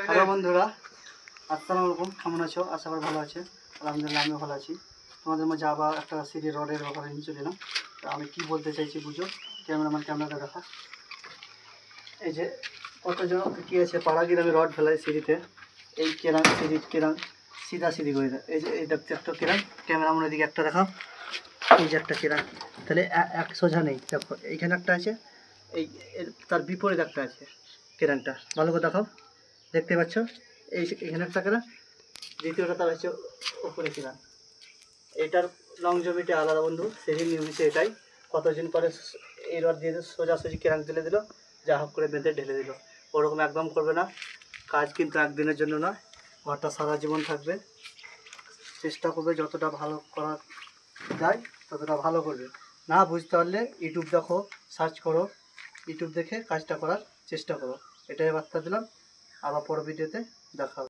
Hello বন্ধুরা, আসসালামু আলাইকুম। কেমন আছো? আশা করি ভালো আছে। আলহামদুলিল্লাহ আমিও ভালো আছি। তোমাদের মাঝে আবার একটা সিডি রডের ব্যাপারে নিয়ে চলে এলাম। তো আমি কী বলতে চাইছি বুঝো। ক্যামেরাটা দেখা। এই যে কতজন কী আছে পাড়া গ্রামে রড ফেলায় সিঁড়িতে, এই কেরাং সিধা সিধি করে দেয়। এই যে এই দেখতে একটা কেরাং, ক্যামেরা মনে দিকে একটা দেখাও। এই যে একটা কেরাং, তাহলে এক সোজা নেই, দেখো এইখানে একটা আছে, এই তার বিপরীত একটা আছে কেরাংটা, ভালো করে দেখাও। দেখতে পাচ্ছ এখানে একটা কেরাং, দ্বিতীয়টা তার হচ্ছে উপরে কেরাং। এটার লংজিভিটি আলাদা বন্ধু, সেদিন নিয়ম হচ্ছে এটাই। কতদিন পরে এই রড দিয়ে সোজাসুজি কেরাং তুলে দিল, যা হোক করে বেঁধে ঢেলে দিল। ওরকম একদম করবে না। কাজ কিন্তু একদিনের জন্য নয়, ঘরটা সারা জীবন থাকবে। চেষ্টা করবে যতটা ভালো করা যায় ততটা ভালো করবে। না বুঝতে পারলে ইউটিউব দেখো, সার্চ করো, ইউটিউব দেখে কাজটা করার চেষ্টা করো। এটাই বার্তা দিলাম। আবার পরের ভিডিওতে দেখা হবে।